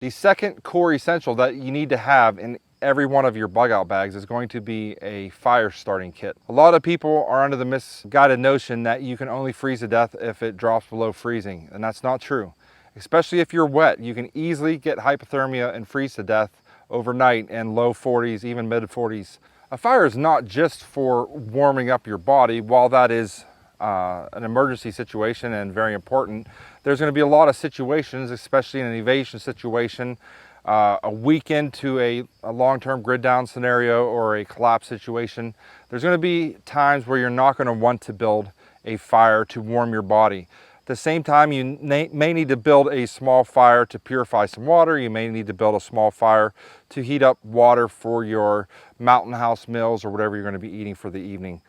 The second core essential that you need to have in every one of your bug out bags is going to be a fire starting kit. A lot of people are under the misguided notion that you can only freeze to death if it drops below freezing, and that's not true. Especially if you're wet, you can easily get hypothermia and freeze to death overnight in low 40s, even mid 40s. A fire is not just for warming up your body. While that is an emergency situation and very important, there's going to be a lot of situations, especially in an evasion situation, a week into a long-term grid down scenario or a collapse situation, there's going to be times where you're not going to want to build a fire to warm your body. At the same time, you may need to build a small fire to purify some water. You may need to build a small fire to heat up water for your mountain house meals or whatever you're going to be eating for the evening.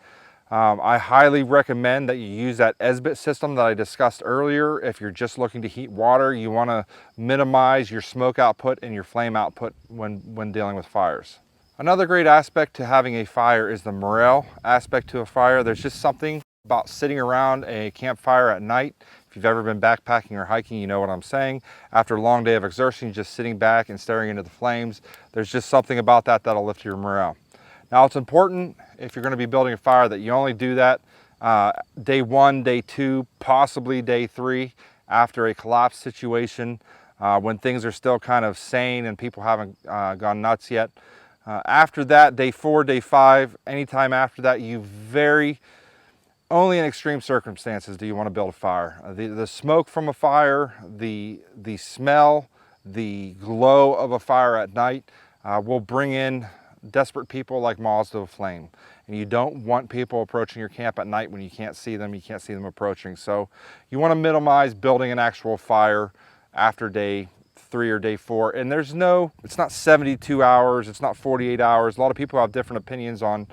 I highly recommend that you use that SBIT system that I discussed earlier. If you're just looking to heat water, you want to minimize your smoke output and your flame output when dealing with fires. Another great aspect to having a fire is the morale aspect to a fire. There's just something about sitting around a campfire at night. If you've ever been backpacking or hiking, you know what I'm saying. After a long day of exertion, just sitting back and staring into the flames, there's just something about that that'll lift your morale. Now, it's important if you're going to be building a fire that you only do that day 1, day 2, possibly day 3 after a collapse situation, when things are still kind of sane and people haven't gone nuts yet. After that, day 4, day 5, anytime after that, only in extreme circumstances do you want to build a fire. The smoke from a fire, the smell, the glow of a fire at night will bring in desperate people like moths to a flame. And you don't want people approaching your camp at night when you can't see them approaching. So you want to minimize building an actual fire after day 3 or day 4. And it's not 72 hours, it's not 48 hours. A lot of people have different opinions on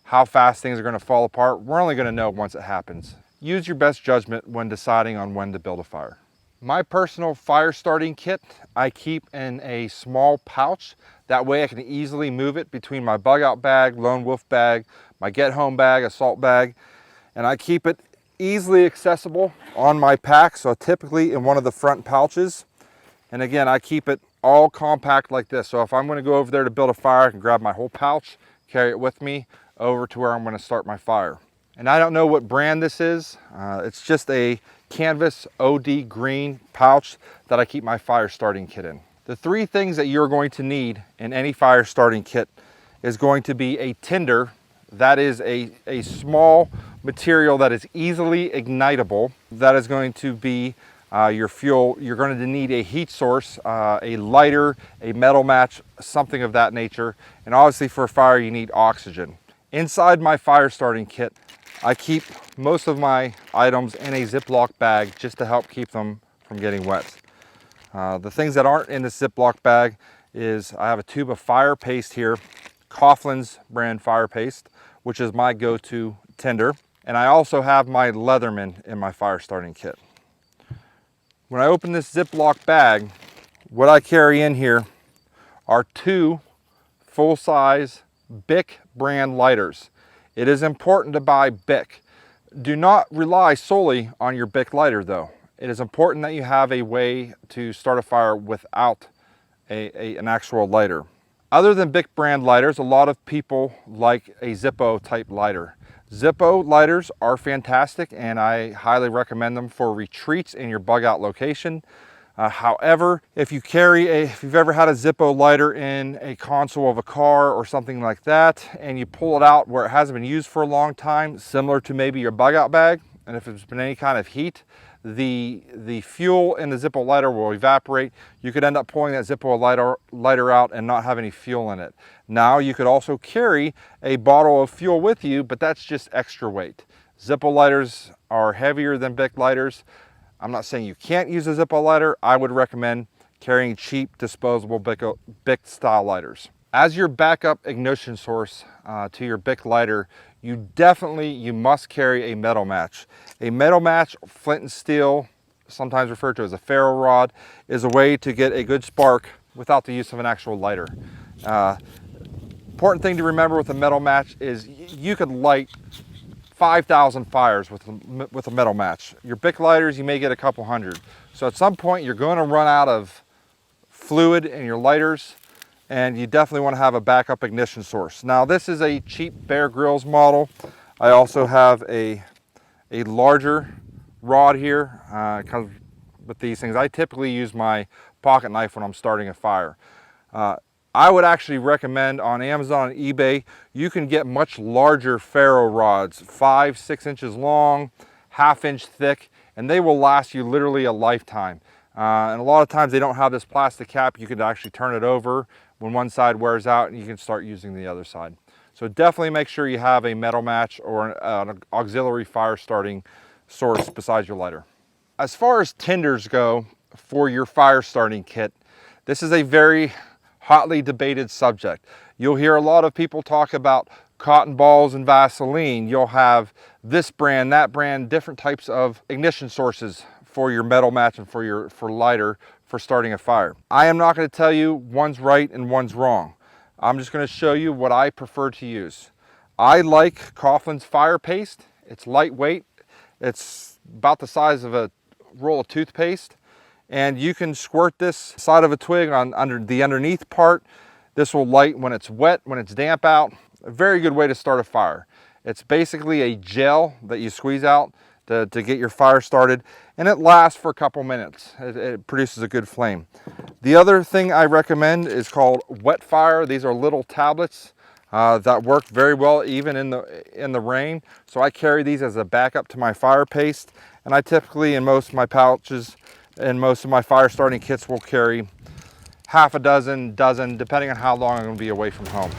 how fast things are going to fall apart. We're only going to know once it happens. Use your best judgment when deciding on when to build a fire. My personal fire starting kit, I keep in a small pouch. That way I can easily move it between my bug out bag, lone wolf bag, my get home bag, assault bag, and I keep it easily accessible on my pack, so typically in one of the front pouches. And again, I keep it all compact like this. So if I'm going to go over there to build a fire, I can grab my whole pouch, carry it with me over to where I'm going to start my fire. And I don't know what brand this is. It's just a canvas OD green pouch that I keep my fire starting kit in. The 3 things that you're going to need in any fire starting kit is going to be a tinder. That is a small material that is easily ignitable. That is going to be your fuel. You're going to need a heat source, a lighter, a metal match, something of that nature. And obviously for a fire you need oxygen. Inside my fire starting kit, I keep most of my items in a Ziploc bag just to help keep them from getting wet. The things that aren't in the Ziploc bag is I have a tube of fire paste here, Coughlin's brand fire paste, which is my go-to tinder. And I also have my Leatherman in my fire starting kit. When I open this Ziploc bag, what I carry in here are 2 full-size Bic brand lighters. It is important to buy Bic. Do not rely solely on your Bic lighter though. It is important that you have a way to start a fire without an actual lighter. Other than Bic brand lighters, a lot of people like a Zippo type lighter. Zippo lighters are fantastic and I highly recommend them for retreats in your bug out location. However, if you've ever had a Zippo lighter in a console of a car or something like that, and you pull it out where it hasn't been used for a long time, similar to maybe your bug out bag, and if there's been any kind of heat, the fuel in the Zippo lighter will evaporate. You could end up pulling that Zippo lighter out and not have any fuel in it. Now you could also carry a bottle of fuel with you, but that's just extra weight. Zippo lighters are heavier than Bic lighters. I'm not saying you can't use a Zippo lighter. I would recommend carrying cheap disposable Bic style lighters. As your backup ignition source to your Bic lighter, you must carry a metal match. A metal match, flint and steel, sometimes referred to as a ferro rod, is a way to get a good spark without the use of an actual lighter. Important thing to remember with a metal match is you could light 5,000 fires with a metal match. Your Bic lighters, you may get a couple hundred. So at some point you're going to run out of fluid in your lighters, and you definitely want to have a backup ignition source. Now this is a cheap Bear Grylls model. I also have a larger rod here. Comes with these things. I typically use my pocket knife when I'm starting a fire. I would actually recommend on Amazon and eBay, you can get much larger ferro rods, 5-6 inches long, 1/2 inch thick, and they will last you literally a lifetime. And a lot of times they don't have this plastic cap. You can actually turn it over when one side wears out and you can start using the other side. So definitely make sure you have a metal match or an auxiliary fire starting source besides your lighter. As far as tinders go for your fire starting kit, this is a very hotly debated subject. You'll hear a lot of people talk about cotton balls and Vaseline. You'll have this brand, that brand, different types of ignition sources for your metal match and for lighter for starting a fire. I am not going to tell you one's right and one's wrong. I'm just going to show you what I prefer to use. I like Coughlin's fire paste. It's lightweight. It's about the size of a roll of toothpaste. And you can squirt this side of a twig on under the underneath part. This will light when it's wet, when it's damp out. A very good way to start a fire. It's basically a gel that you squeeze out to get your fire started, and it lasts for a couple minutes. It produces a good flame. The other thing I recommend is called Wet Fire. These are little tablets that work very well even in the rain. So I carry these as a backup to my fire paste, and I typically, in most of my pouches and most of my fire starting kits, will carry half a dozen, depending on how long I'm going to be away from home.